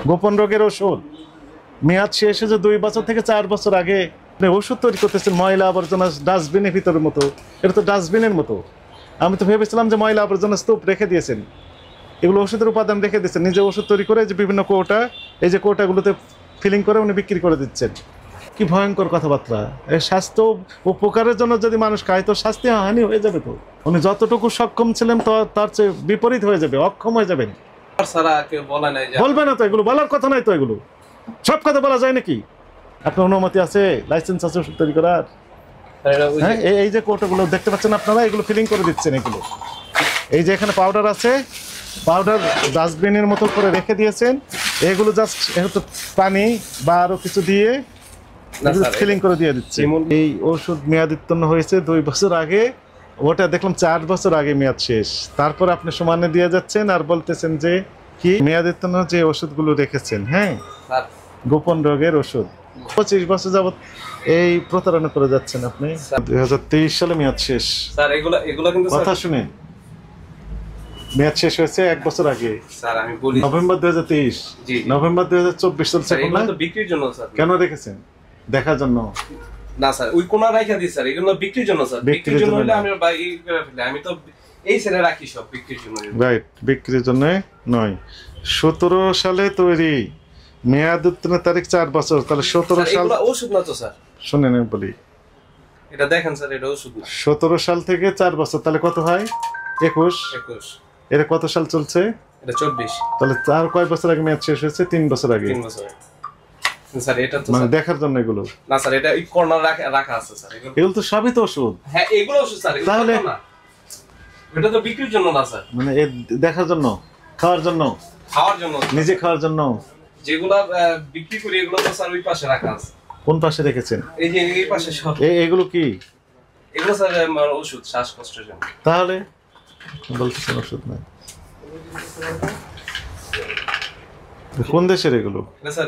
গোপন রোগের ওষুধ মেয়াদ শেষ হয়েছে 2 বছর থেকে 4 বছর আগে ওষুধ তৈরি করতেছেন ময়লা আবর্জনা ডাস্টবিনের ভিতরের মতো। এটা তো ডাস্টবিনের মতো। আমি তো ভেবেছিলাম যে ময়লা আবর্জনা স্তূপ রেখে দিয়েছেন, এগুলো ওষুধের উপাদান রেখে দিচ্ছেন, নিজে ওষুধ তৈরি করে যে বিভিন্ন কৌটা, এই যে কৌটাগুলোতে ফিলিং করে উনি বিক্রি করে দিচ্ছেন। কি ভয়ঙ্কর কথাবার্তা! এই স্বাস্থ্য উপকারের জন্য যদি মানুষ খায় তো স্বাস্থ্য হানি হয়ে যাবে। তো উনি যতটুকু সক্ষম ছিলেন তো তার চেয়ে বিপরীত হয়ে যাবে, অক্ষম হয়ে যাবেন। বলবে না তো, এগুলো বলার কথা নয় তো, এগুলো সব কথা বলা যায় নাকি? আপনার অনুমতি আছে, লাইসেন্স আছে ওষুধ তৈরি করার? হ্যাঁ, এই যে কৌটাগুলো দেখতে পাচ্ছেন আপনারা, এগুলো ফিলিং করে দিচ্ছেন। এগুলো এই যে এখানে পাউডার আছে, পাউডার ডাস্টবিনের মতো করে রেখে দিয়েছেন। এগুলো জাস্ট একটু পানি বা আরো কিছু দিয়ে ফিলিং করে দিয়ে দিচ্ছে। এই ওষুধ মেয়াদ উত্তীর্ণ হয়েছে 2 বছর আগে, ওটা দেখলাম 4 বছর আগে মেয়াদ শেষ। তারপর আপনি সমানে দিয়ে যাচ্ছেন আর বলতেছেন যে কি মেয়াদ উত্তীর্ণ যে ওষুধগুলো রেখেছেন, হ্যাঁ গোপন রোগের ওষুধ 25 বছর যাবত এই প্রতারণা করে যাচ্ছেন আপনি। 2023 সালে মেয়াদ শেষ। স্যার এগুলো কিন্তু কথা শুনেন, মেয়াদ শেষ হয়েছে 1 বছর আগে। স্যার আমি বলি নভেম্বর 2023, নভেম্বর 2024 চলছে। এগুলো তো বিক্রির জন্য স্যার। কেন রেখেছেন? দেখার জন্য না স্যার, ওই কোনা রাখা দিই স্যার, এগুলো বিক্রির জন্য স্যার। বিক্রির জন্য হলে আমি এই করে ফেলি, আমি তো এই সেলে রাখি সব বিক্রির জন্য। রাইট, বিক্রির জন্য নয়। 17 সালে তৈরি, মেয়াদ উত্তীর্ণের তারিখ 4 বছর, তাহলে 17 সাল। এগুলো ওষুধ না তো স্যার? শুনেন বলি, এটা দেখেন স্যার, এটা ওষুধ না। 17 সাল থেকে 4 বছর, তাহলে কত হয়? 21। এর কত সাল চলছে? এটা 24। তাহলে আর কয় বছর আগে মেয়াদ শেষ হয়েছে? 3 বছর আগে। 3 বছর স্যার। এটা তো মানে দেখার জন্য এগুলো না স্যার, এটা এই কর্নার রাখা আছে স্যার। এগুলো তো সবই তো ওষুধ। হ্যাঁ এগুলো ওষুধ স্যার। তাহলে এটা তো বিক্রির জন্য না স্যার, মানে দেখার জন্য, খাওয়ার জন্য, নিজে খাওয়ার জন্য। যেগুলো বিক্রি করি এগুলো তো স্যার ওই পাশে রাখা আছে। কোন পাশে রেখেছেন? এই যে এই পাশে সব। এগুলো কি? এগুলো স্যার ওষুধ, শ্বাসকষ্টের জন্য। তাহলে বলতেছেন ওষুধ না? কোন দেশের এগুলো? না স্যার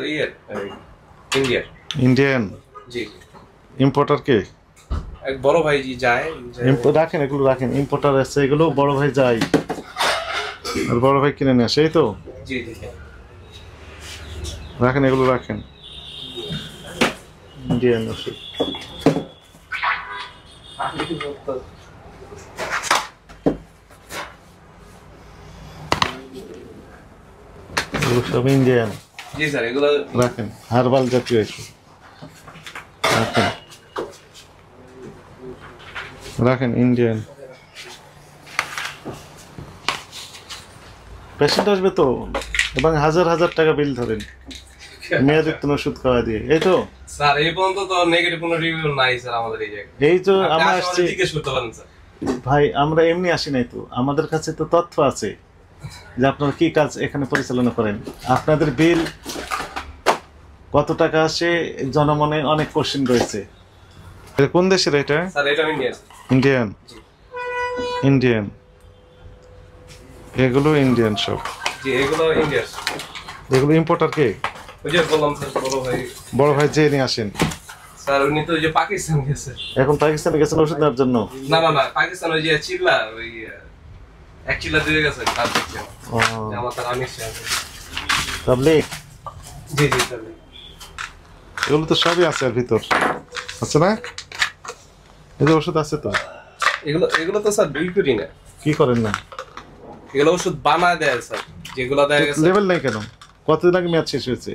ইন্ডিয়ার। ইন্ডিয়ান? জি। ইম্পোর্টার কে? এক বড় ভাই জি যায়। রাখেন এগুলো, রাখেন। ইম্পোর্টার আছে এগুলো, বড় ভাই যায় আর বড় ভাই কিনে নিয়ে আসে, এই তো? জি জি। রাখেন এগুলো, রাখেন। ইন্ডিয়ান ওষুধ। এগুলো সব ইন্ডিয়ান। জি স্যার, এগুলো রাখেন। হার্বাল জাতীয় ওষুধ রাখেন, রাখেন। ইন্ডিয়ান। পেশেন্ট আসবে তো, এবং হাজার হাজার টাকা বিল ধরেন মেয়াদ উত্তীর্ণ ওষুধ খাওয়া দিয়ে। এই তো স্যার, এই পর্যন্ত তো নেগেটিভ কোনো রিভিউ নাই স্যার আমাদের এই জায়গায়। এই তো আমরা আসছি জিজ্ঞেস করতে পারেন স্যার। ভাই, আমরা এমনি আসি নাই তো, আমাদের কাছে তো তথ্য আছে যে আপনারা কি কাজ এখানে পরিচালনা করেন। আপনাদের বিল কত টাকা আসে, জনমনে অনেক কোশ্চেন রয়েছে। কোন দেশের এটা? স্যার এটা ইন্ডিয়ান। ইন্ডিয়ান? ইন্ডিয়ান। এগুলো ইন্ডিয়ান সব? জি এগুলো ইন্ডিয়ান। এগুলো ইম্পোর্টার কে? ওই যে বললাম স্যার, বড় ভাই। বড় ভাই যে নিয়ে আসেন। স্যার উনি তো ওই যে পাকিস্তান গেছে। এখন পাকিস্তানে গেছেন ওষুধ নেওয়ার জন্য? না না না, পাকিস্তান ওই যে চিল্লা, ওই এক চিল্লা দিয়ে গেছে কাজ দেখছেন। আমার তার আনিস তাবলীগ? জি জি তাবলীগ। এগুলো তো সবই আছে এর ভিতর, আছে না? এই যে ওষুধ আছে তো। এগুলো তো স্যার বিল করি না। কি করেন না? এগুলো ওষুধ বানায় দেয় স্যার, যেগুলো দেয় গেছে। লেভেল নাই কেন? কতদিন আগে মেয়াদ শেষ হয়েছে?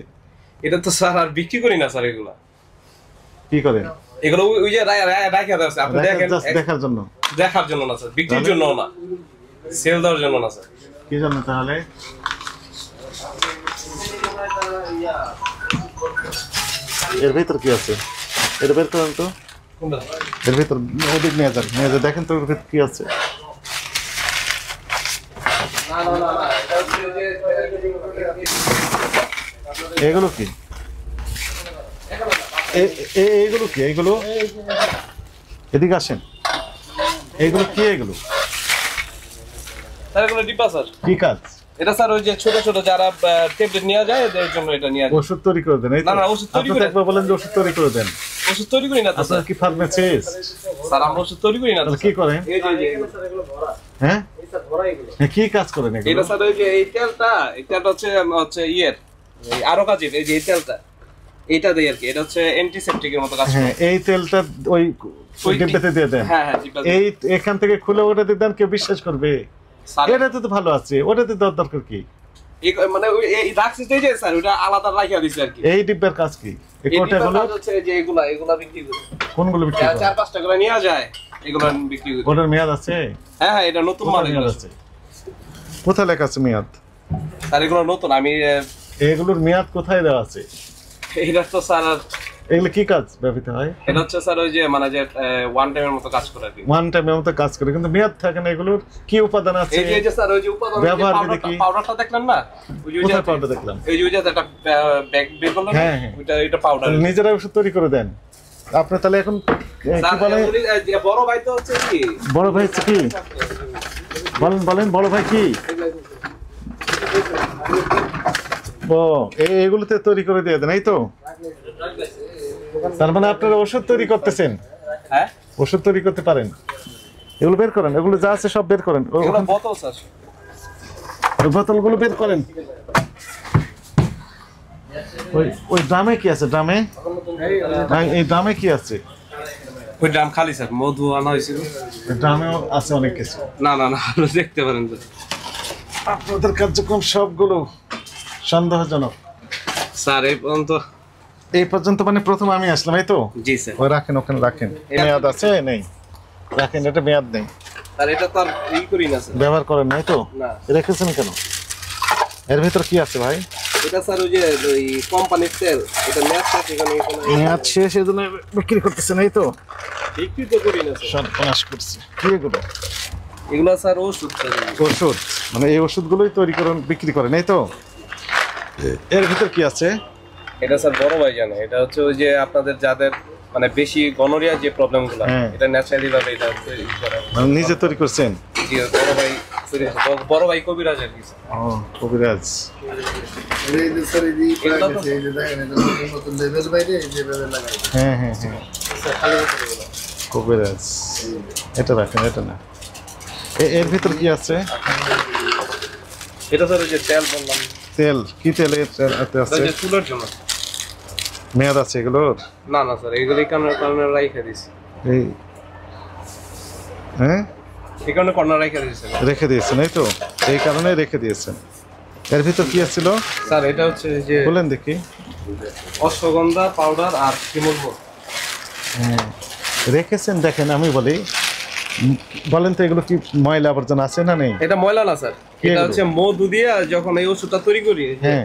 এটা তো স্যার আর বিক্রি করি না স্যার। এগুলো কি করেন? এগুলো ওই যে রাখা আছে, আপনি দেখেন। দেখার জন্য? দেখার জন্য না স্যার, বিক্রির জন্য না, সেল দেওয়ার জন্য না স্যার। কি জন্য তাহলে? এর ভিতর কি আছে? এটা বের করেন তো। এর ভিতর ওদিক নিয়ে যান, নিয়ে যান, দেখেন তো এর ভিতর কি আছে। এগুলো কি? এইগুলো কি? এইগুলো এদিকে আসেন। এইগুলো কি? এগুলো স্যার এগুলো ডিব্বা স্যার। কি কাজ? এটা স্যার ওই যে ছোট ছোট যারা ট্যাবলেট নিয়ে যায় এদের জন্য এটা নিয়ে যায়। ওষুধ তৈরি করে দেন? না না, ওষুধ তৈরি করে। একবার বলেন যে ওষুধ তৈরি করে দেন। ওষুধ তৈরি করি না তো স্যার। আপনারা কি ফার্মাসিস্ট? স্যার আমরা ওষুধ তৈরি করি না। তাহলে কি করেন? এই যে স্যার এগুলো ভরা। হ্যাঁ এই স্যার ভরা এগুলো। কি কাজ করেন এগুলো? এটা স্যার ওই যে এই তেলটা হচ্ছে ইয়ের এই আরো কাজে এই যে এই তেলটা এটা দেই আর কি, এটা হচ্ছে অ্যান্টিসেপটিকের মতো কাজ করে। হ্যাঁ এই তেলটা ওই ডিব্বাতে দিয়ে দেন। হ্যাঁ হ্যাঁ ডিব্বা এই এখান থেকে খুলে ওটাতে দেন, কেউ বিশ্বাস করবে? স্যার এটাতে তো ভালো আছে, ওটাতে দেওয়ার দরকার কি? মানে ওই এই রাখছি তো এই যে স্যার ওটা আলাদা রাখিয়া দিছি আর কি। এই ডিব্বার কাজ কি? এই এই কোটাগুলো ডিব্বার কাজ হচ্ছে যে এগুলা বিক্রি করি, কোনগুলো বিক্রি করেন? 4-5 টাকা করে নিয়ে যায়, এগুলা বিক্রি করি। ওটার মেয়াদ আছে? হ্যাঁ হ্যাঁ এটা নতুন মাল, কোথায় এগুলো মেয়াদ আছে? কোথায় লেখা আছে মেয়াদ? স্যার এগুলো নতুন। আমি এগুলোর মেয়াদ কোথায় দেওয়া আছে? এটা তো স্যার এগুলো কি কাজ ব্যবহৃত হয়? এটা হচ্ছে স্যার ওই যে মানে যে ওয়ান টাইমের মতো কাজ করে আর কি। ওয়ান টাইমের মতো কাজ করে, কিন্তু মেয়াদ থাকে না। এগুলোর কি উপাদান আছে? এই যে স্যার ওই যে উপাদান ব্যবহার বিধি কি? পাউডারটা দেখলেন না? ওই যে কোথায় পাউডার দেখলাম? এই যে একটা ব্যাগ বের করলেন, হ্যাঁ, হ্যাঁ। ওইটা এটা পাউডার। নিজেরা ওষুধ তৈরি করে দেন আপনি? তাহলে এখন কি বলে? বড় ভাই তো হচ্ছে কি, বড় ভাই হচ্ছে কি? বলেন বলেন, বড় ভাই কি? ও এগুলোতে তৈরি করে দিয়ে দেন, এই তো? তার মানে আপনারা ওষুধ তৈরি করতেছেন? হ্যাঁ ওষুধ তৈরি করতে পারেন? এগুলো বের করেন, এগুলো যা আছে সব বের করেন। এগুলো বোতল স্যার, ওই বোতলগুলো বের করেন। ওই ড্রামে কি আছে? ড্রামে এই ড্রামে কি আছে? ওই ড্রাম খালি স্যার, মধু আনা হয়েছিল। ড্রামেও আছে অনেক কিছু। না না না আরো দেখতে পারেন স্যার। আপনাদের কার্যক্রম সবগুলো সন্দেহজনক স্যার এই এই পর্যন্ত। মানে প্রথম আমি আসলাম, এই তো? জি স্যার। ওই রাখেন, ওখানে রাখেন। মেয়াদ আছে? নেই, রাখেন। এটা মেয়াদ নেই, স্যার এটা তো আর করি না স্যার, ব্যবহার করেন নাই তো? না। রেখেছেন কেন? এর ভিতর কি আছে ভাই? এটা স্যার ওই যে ওই কোম্পানির তেল, এটা ম্যাচ শেষ, এখানে মেয়াদ শেষ, এই জন্য বিক্রি করতেছেন, এই তো? বিক্রি তো করি না স্যার। সর্বনাশ করছে। কি এগুলো? এগুলো স্যার ওষুধ স্যার। ওষুধ? মানে এই ওষুধগুলোই তৈরি করেন, বিক্রি করেন, এই তো? এর ভিতর কি আছে? এটা স্যার বড় ভাই জানে। এটা হচ্ছে ওই যে আপনাদের যাদের মানে বেশি গনোরিয়া যে প্রবলেমগুলো, হ্যাঁ। এটা ন্যাচারালি ভাবে এটা তৈরি করা। মানে নিজে তৈরি করছেন? জি বড় ভাই তৈরি করছে। বড় ভাই কবিরাজ আর কি স্যার। ও কবিরাজ। হ্যাঁ হ্যাঁ হ্যাঁ, স্যার খালি বোতল এগুলো। কবিরাজ। এটা রাখেন, এটা না। এর ভিতর কি আছে? এটা স্যার ওই যে তেল বললাম, তেল? কি তেল এতে এটা আছে? যে চুলের জন্য। মেয়াদ আছে এগুলোর? না না স্যার এগুলি কারণে রাইখে দিছি। এই হ্যাঁ, এই কারণে কর্নার রাইখে দিয়েছেন। রেখে দিয়েছেন, এই তো? এই কারণে রেখে দিয়েছেন। এর ভিতর কি আছিল? স্যার এটা হচ্ছে যে বলেন দেখি। অশ্বগন্ধা পাউডার আর শিমুল। হ্যাঁ, রেখেছেন। দেখেন আমি বলি, বলেন তো এগুলো কি ময়লা আবর্জনা আছে না নেই? এটা ময়লা না স্যার, এটা এগুলো? হচ্ছে মধু দিয়ে যখন এই ওষুধটা তৈরি করি, হ্যাঁ,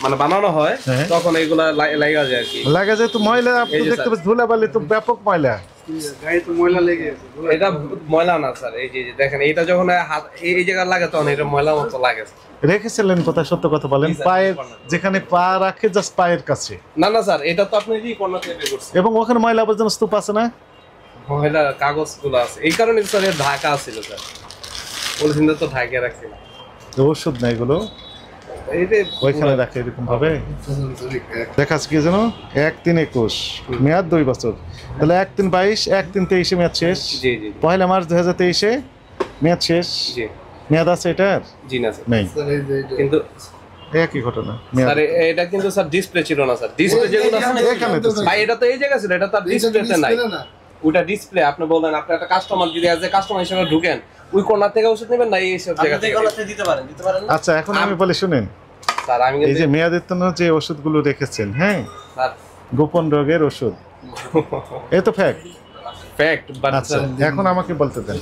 মানে বানানো হয়, হ্যাঁ। তখন এগুলা লাগা যায় আর কি। লাগা যায় তো ময়লা। আপনি এই যে দেখতে স্যার। পাচ্ছেন ধুলাবালি তো ব্যাপক ময়লা। এটা ময়লা না স্যার, এই যে দেখেন এটা যখন হাত এই জায়গায় লাগে তখন এটা ময়লা মতো লাগে। রেখেছিলেন কোথায়? সত্য কথা বলেন। জি স্যার, পায়ের, কর্নার। যেখানে পা রাখে জাস্ট পায়ের কাছে। না না স্যার এটা তো আপনি যে কর্নার থেকে বের করছেন। এবং ওখানে ময়লা আবর্জনা স্তূপ আছে না? ময়লা কাগজগুলো আছে, এই কারণে স্যার এর ঢাকা ছিল স্যার, বলছেন তো ঢাকা রাখছি না। ওষুধ না এগুলো, এই যে ওইখানে রাখে এরকম ভাবে। দেখাচ্ছে কি যেন 1-3-21, মেয়াদ 2 বছর। তাহলে 1-3-22, 1-3-23 মেয়াদ শেষ। জি জি 1 মার্চ 2023 মেয়াদ শেষ। জি মেয়াদ আছে এটার? জি না স্যার, নেই। কিন্তু একই ঘটনা। মেয়াদ স্যার এটা কিন্তু স্যার ডিসপ্লে ছিল না স্যার, ডিসপ্লে যেগুলো আছে না, এখানে তো ভাই এটা তো এই জায়গা ছিল, এটা তার ডিসপ্লেতে নাই। ওটা ডিসপ্লে আপনি বলেন, আপনি একটা কাস্টমার যদি অ্যাজ এ কাস্টমার হিসেবে ঢুকেন, ওই কর্নার থেকে ওষুধ নেবেন না এই সব জায়গা থেকে দিতে পারেন না আচ্ছা, এখন আমি বলি শুনেন। স্যার। আমি এই কিন্তু যে মেয়াদোত্তীর্ণ যে ওষুধগুলো রেখেছেন, হ্যাঁ, স্যার গোপন রোগের ওষুধ, এ তো ফ্যাক্ট। ফ্যাক্ট বাট আচ্ছা, এখন আমাকে বলতে দেন,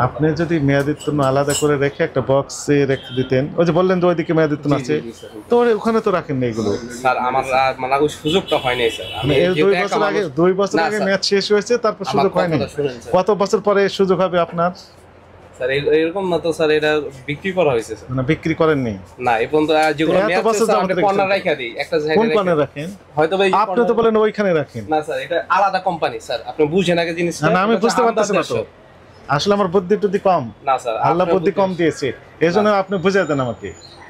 আপনি যদি মেয়াদোত্তীর্ণ আলাদা করে রেখে একটা বক্সে রেখে দিতেন, ওই যে বললেন যে ওইদিকে মেয়াদোত্তীর্ণ আছে, তো ওখানে তো রাখেন না এগুলো। স্যার আমার মানে ওই সুযোগটা হয় নাই স্যার। আমি এর 2 বছর আগে, 2 বছর না, আগে স্যার। মেয়াদ শেষ হয়েছে, তারপর আমার সুযোগ হয়নি। কথাটা শুনেন, স্যার। কত বছর পরে সুযোগ হবে আপনার? স্যার এরকম না তো স্যার, এটা বিক্রি করা হয়েছে স্যার। মানে বিক্রি করেননি? না এই পর্যন্ত যেগুলো এত মেয়াদ বছর শেষ, যাবত আমরা রেখেছেন। কর্নার রাখা দিই একটা কোন জায়গায় কোণে রাখেন? হয়তো ভাই আপনি তো বলেন ওইখানে রাখেন। না স্যার এটা আলাদা কোম্পানি স্যার, আপনি বুঝেন আগে জিনিসটা। না, আমি বুঝতে পারতেছি না তো। আসলে আমার বুদ্ধি টুদ্ধি কম, না স্যার আল্লাহ বুদ্ধি কম দিয়েছে, এই জন্য আপনি বুঝিয়ে দেন আমাকে।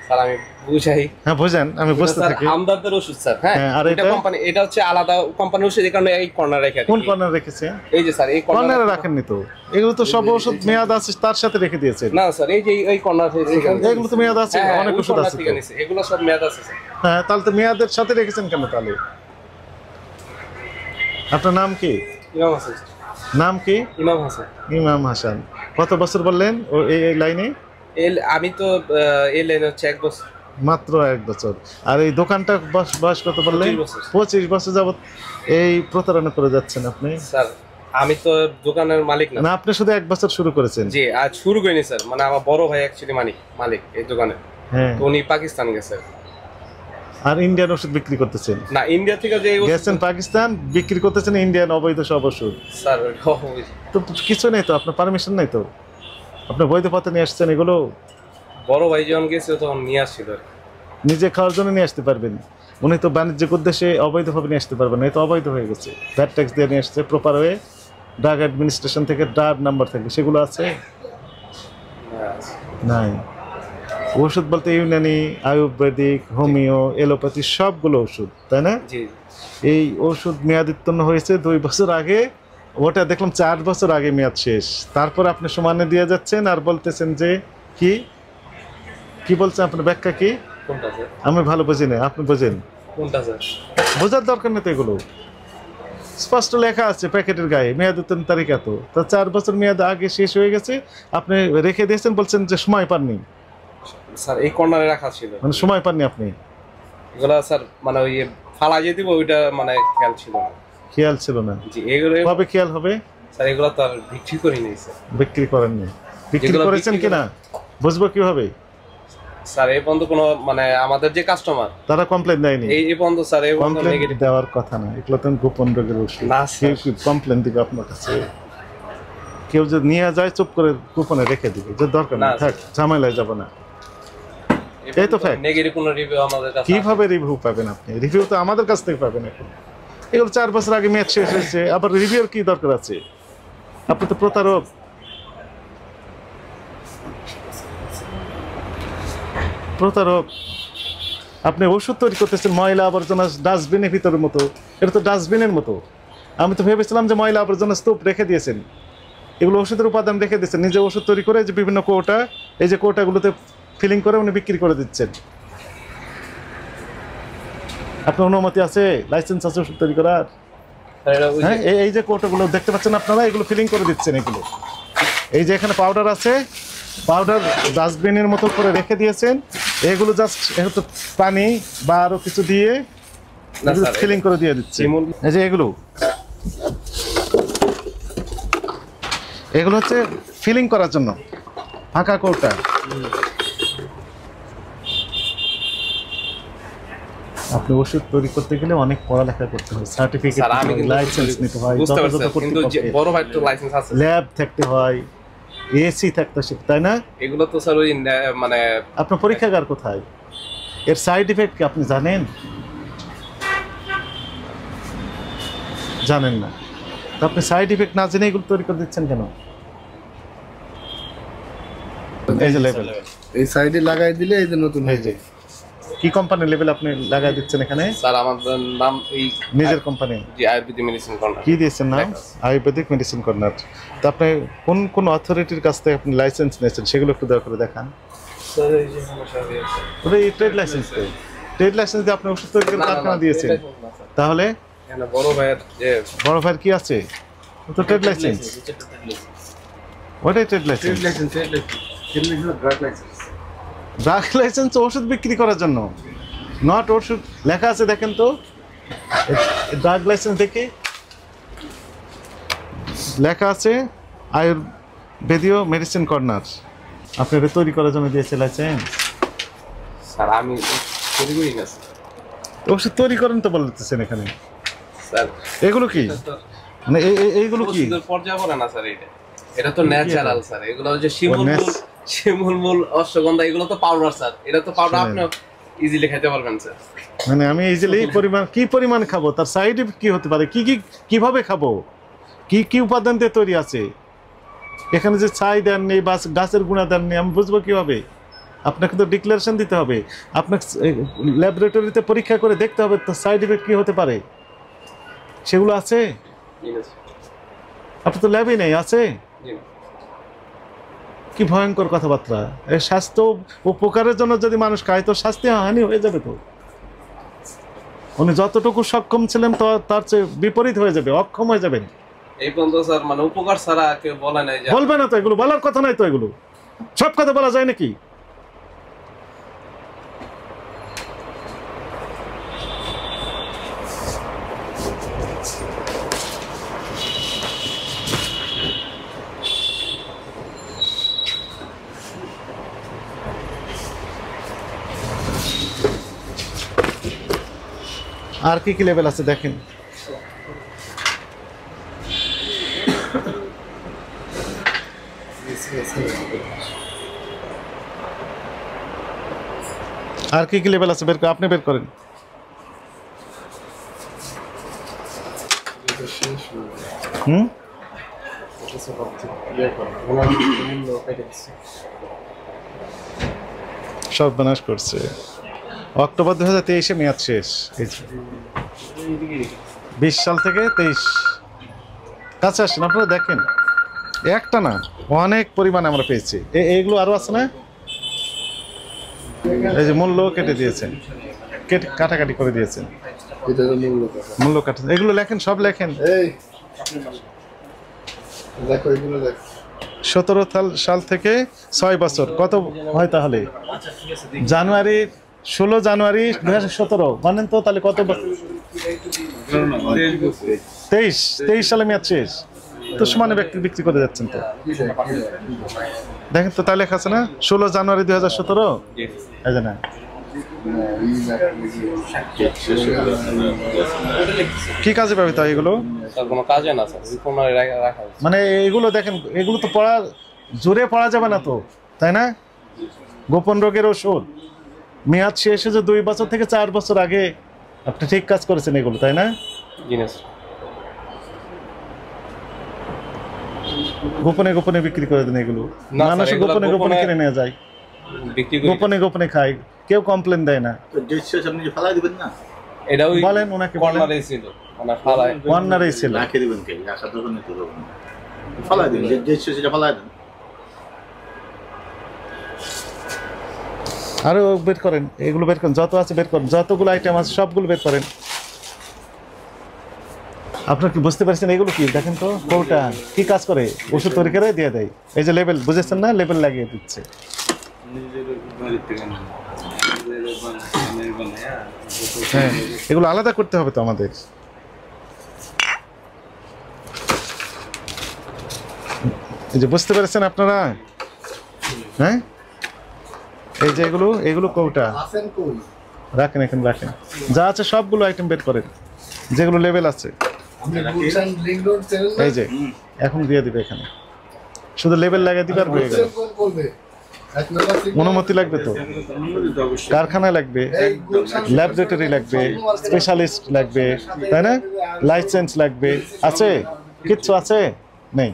স্যার আমি বুঝাই। হ্যাঁ বুঝেন, আমি বুঝতে স্যার থাকি। আমদারদের ওষুধ স্যার। হ্যাঁ, আর এটা এটা কোম্পানি, এটা হচ্ছে আলাদা কোম্পানির ওষুধ, এই কারণে এই কর্নার রেখে কোন দিই। কর্নার রেখেছে? এই যে স্যার এই কর্নারে রাখেননি তো, এগুলো তো সব ওষুধ মেয়াদ আছে তার সাথে রেখে দিয়েছেন। না স্যার, এই যে এই কর্নার থেকে এগুলো তো মেয়াদ আছে, অনেক ওষুধ আছে তো। এগুলো সব মেয়াদ আছে স্যার। হ্যাঁ, তাহলে তো মেয়াদের সাথে রেখেছেন কেন তাহলে? আপনার নাম কি? ইমাম হাসান। নাম কি? ইমাম হাসান। ইমাম হাসান। কত বছর বললেন ও এই লাইনে? আমি তো এই লাইনে হচ্ছে 1 বছর। মাত্র 1 বছর। আর এই দোকানটা বয়স কত বললেন? 25 বছর যাবত এই প্রতারণা করে যাচ্ছেন আপনি। স্যার আমি তো দোকানের মালিক না। না, আপনি শুধু 1 বছর শুরু করেছেন। জি, আজ শুরু করিনি স্যার, মানে আমার বড় ভাই অ্যাকচুয়ালি মালিক এই দোকানে। হ্যাঁ, তো উনি পাকিস্তান গেছে। আর ইন্ডিয়ান ওষুধ বিক্রি করতেছেন? না, ইন্ডিয়া থেকে যে গেছেন পাকিস্তান, বিক্রি করতেছেন ইন্ডিয়ান অবৈধ সব ওষুধ। স্যার তো কিছু নেই তো, আপনার পারমিশন নেই তো, আপনি বৈধ পথে নিয়ে আসছেন এগুলো? বড় ভাই যখন গেছে তখন নিয়ে আসছিল। নিজে খাওয়ার জন্য নিয়ে আসতে পারবেন, উনি তো বাণিজ্যিক উদ্দেশ্যে অবৈধভাবে নিয়ে আসতে পারবেন না, এই তো অবৈধ হয়ে গেছে। ভ্যাট ট্যাক্স দিয়ে নিয়ে আসছে প্রপার ওয়ে, ড্রাগ অ্যাডমিনিস্ট্রেশন থেকে ড্রাগ নাম্বার থাকবে, সেগুলো আছে? নাই। ওষুধ বলতে ইউনানি, আয়ুর্বেদিক, হোমিও, এলোপ্যাথি সবগুলো ওষুধ, তাই না? জি। এই ওষুধ মেয়াদ উত্তীর্ণ হয়েছে 2 বছর আগে, ওটা দেখলাম 4 বছর আগে মেয়াদ শেষ। তারপর আপনি সমানে দিয়ে যাচ্ছেন আর বলতেছেন যে কি কি বলছেন, আপনার ব্যাখ্যা কি? কোনটা স্যার? আমি ভালো বুঝি না, আপনি বোঝেন। কোনটা স্যার? বোঝার দরকার নেই তো, এগুলো স্পষ্ট লেখা আছে প্যাকেটের গায়ে, মেয়াদ উত্তীর্ণ তারিখ এত। তা 4 বছর মেয়াদ আগে শেষ হয়ে গেছে, আপনি রেখে দিয়েছেন, বলছেন যে সময় পাননি। স্যার এই কর্নারে রাখা ছিল, মানে সময় পাননি আপনি? এগুলা স্যার মানে ওই ফালা যে দিব ওইটা মানে খেয়াল ছিল না। খেয়াল ছিল না? জি, এগুলো কবে খেয়াল হবে? স্যার এগুলো তো আর বিক্রি করি নাই স্যার। বিক্রি করেননি? বিক্রি যেগুলো করেছেন বিক্রি কিনা বুঝবো কিভাবে? স্যার এই পর্যন্ত কোনো মানে আমাদের যে কাস্টমার তারা কমপ্লেন দেয়নি? এই পর্যন্ত স্যার এই পর্যন্ত কমপ্লেন নেগেটিভ দেওয়ার কথা না, এগুলো তো গোপন রোগের ওষুধ। না স্যার। কেউ কমপ্লেন দিবে আপনার কাছে? কেউ যদি নিয়ে যায় চুপ করে গোপনে রেখে দিবে, যে দরকার না না, থাক, ঝামেলায় যাব না। এই তো fact। নেগেটিভ কোনো রিভিউ আমাদের কাছে কিভাবে রিভিউ পাবেন আপনি? রিভিউ তো আমাদের কাছ থেকে পাবেন এখন। এগুলো 4 বছর আগে মেয়াদ শেষ হয়েছে, আবার রিভিউর কি দরকার আছে? আপনি তো প্রতারক। প্রতারক। আপনি ওষুধ তৈরি করতেছেন ময়লা আবর্জনা ডাস্টবিনের ভিতরের মতো, এটা তো ডাস্টবিনের মতো। আমি তো ভেবেছিলাম যে ময়লা আবর্জনা স্তূপ রেখে দিয়েছেন, এগুলো ওষুধের উপাদান রেখে দিয়েছেন, নিজে ওষুধ তৈরি করে যে বিভিন্ন কৌটা, এই যে কৌটাগুলোতে ফিলিং করে উনি বিক্রি করে দিচ্ছেন। আপনার অনুমতি আছে, লাইসেন্স আছে ওষুধ তৈরি করার? হ্যাঁ, এই যে কৌটাগুলো দেখতে পাচ্ছেন আপনারা, এগুলো ফিলিং করে দিচ্ছেন। এগুলো এই যে এখানে পাউডার আছে, পাউডার ডাস্টবিনের মতো করে রেখে দিয়েছেন, এগুলো জাস্ট একটু পানি বা আরো কিছু দিয়ে ফিলিং করে দিয়ে দিচ্ছে। এই যে এগুলো হচ্ছে ফিলিং করার জন্য ফাঁকা কৌটা। আপনি ওষুধ তৈরি করতে গেলে অনেক পড়ালেখা করতে হয়, সার্টিফিকেট, লাইসেন্স নিতে হয়, বড় ভাই তো লাইসেন্স আছে, ল্যাব থাকতে হয়, এসি থাকতে হয়, তাই না? এগুলো তো স্যার ওই মানে আপনার পরীক্ষাগার কোথায়? এর সাইড ইফেক্ট কি আপনি জানেন? জানেন না? আপনি সাইড ইফেক্ট না জেনে এগুলো তৈরি করে দিচ্ছেন কেন? এই যে লেভেল, এই সাইডে লাগাই দিলে এই যে নতুন হয়ে যায়। কি কোম্পানির লেভেল আপনি লাগাই দিচ্ছেন এখানে? স্যার আমাদের নাম এই নিজের কোম্পানি? জি, আয়ুর্বেদিক মেডিসিন কর্নার। কি দিয়েছেন নাম? Ayurvedic medicine corner. তো আপনি কোন কোন অথরিটির কাছ থেকে আপনি লাইসেন্স নিয়েছেন সেগুলো একটু দয়া করে দেখান। স্যার এই যে সমস্যা আছে, ওটা এই ট্রেড লাইসেন্স, ট্রেড লাইসেন্স দিয়ে আপনি ওষুধ তৈরি করে কারখানা দিয়েছেন, তাহলে এখানে বড় ভাইয়ের যে বড় ভাইয়ের কি আছে? তো ট্রেড লাইসেন্স, ওটাই ট্রেড লাইসেন্স। ড্রাগ লাইসেন্স ওষুধ বিক্রি করার জন্য, নট ওষুধ লেখা আছে দেখেন তো, ড্রাগ লাইসেন্স দেখে লেখা আছে আয়ুর্বেদীয় মেডিসিন কর্নার। আপনি এটা তৈরি করার জন্য দিয়েছে লাইসেন্স? স্যার আমি তৈরি করি না ওষুধ তৈরি করেন তো বলতেছেন এখানে। স্যার এগুলো কি মানে এইগুলো কি পর্যায়ে পড়ে না স্যার? এটা তো ন্যাচারাল স্যার, এগুলো হচ্ছে শিমুল মূল, অশ্বগন্ধা, এগুলো তো পাউডার স্যার। এটা তো পাউডার, আপনি ইজিলি খেতে পারবেন স্যার। মানে আমি ইজিলি কি পরিমাণ খাবো, তার সাইড ইফেক্ট কি হতে পারে, কিভাবে খাবো, কি উপাদান দিয়ে তৈরি আছে, এখানে যে ছাই দেননি বা গাছের গুঁড়া দেননি, আমি বুঝবো কিভাবে? আপনাকে তো ডিক্লারেশন দিতে হবে, আপনাকে ল্যাবরেটরিতে পরীক্ষা করে দেখতে হবে তো সাইড এফেক্ট কী হতে পারে, সেগুলো আছে? আপনার তো ল্যাবই নেই, আছে? কি ভয়ঙ্কর কথাবার্তা! এই স্বাস্থ্য উপকারের জন্য যদি মানুষ খায় তো স্বাস্থ্য হানি হয়ে যাবে তো। উনি যতটুকু সক্ষম ছিলেন তো তার চেয়ে বিপরীত হয়ে যাবে, অক্ষম হয়ে যাবেন। এই পর্যন্ত স্যার মানে উপকার ছাড়া কেউ বলে নাই যে বলবে না তো, এগুলো বলার কথা নাই তো, এগুলো সব কথা বলা যায় নাকি? আর কি কি লেভেল আছে দেখেন। আর কি কি লেভেল আছে বের করে, আপনি বের করেন। হুম, সব বিনাশ করছে। অক্টোবর 2023-এ মেয়াদ শেষ। 20 সাল থেকে 23 কাছে আসেন, আপনারা দেখেন একটা না অনেক পরিমাণে আমরা পেয়েছি। এইগুলো আরো আছে না? এই যে মূল্য কেটে দিয়েছেন, কাটাকাটি করে দিয়েছেন, মূল্য কাটা, এগুলো লেখেন, সব লেখেন। 17 সাল থেকে 6 বছর কত হয় তাহলে? জানুয়ারি 16 জানুয়ারি 2017 মানেন তো, তাহলে কত? 23 সালে মেয়াদ শেষ তো, সমানে ব্যক্তি বিক্রি করে যাচ্ছেন তো। দেখেন তো, তাই লেখা আছে না 16 জানুয়ারি 2017। এই যে না, কি কাজে পাবে তাই এগুলো? মানে এগুলো দেখেন, এগুলো তো পড়া জোরে পড়া যাবে না তো, তাই না? গোপন রোগের ওষুধ মেয়াদ শেষে যে 2 বছর থেকে 4 বছর আগে আপনি ঠিক কাজ করেছেন এগুলো, তাই না? গোপনে গোপনে বিক্রি করে দেন এগুলো, মানুষ গোপনে গোপনে কিনে নিয়ে যায়, গোপনে গোপনে খায়, কেউ কমপ্লেন দেয় না। বলেন ওনাকে, কর্নারেই ছিল। আরো বের করেন, এগুলো বের করেন, যত আছে বের করেন, যতগুলো আইটেম আছে সবগুলো বের করেন। আপনার কি বুঝতে পারছেন এগুলো কি? দেখেন তো কোটা কি কাজ করে, ওষুধ তৈরি করে দিয়ে দেয়। এই যে লেবেল, বুঝেছেন না? লেবেল লাগিয়ে দিচ্ছে। হ্যাঁ, এগুলো আলাদা করতে হবে তো আমাদের। এই যে বুঝতে পেরেছেন আপনারা? হ্যাঁ, এই যে এগুলো কৌটা রাখেন, এখানে রাখেন, যা আছে সবগুলো আইটেম বের করেন, যেগুলো লেভেল আছে। এই যে এখন দিয়ে দিবে, এখানে শুধু লেভেল লাগিয়ে দিবে আর হয়ে গেল। অনুমতি লাগবে তো, কারখানা লাগবে, ল্যাবরেটরি লাগবে, স্পেশালিস্ট লাগবে, তাই না? লাইসেন্স লাগবে, আছে? কিচ্ছু আছে? নেই।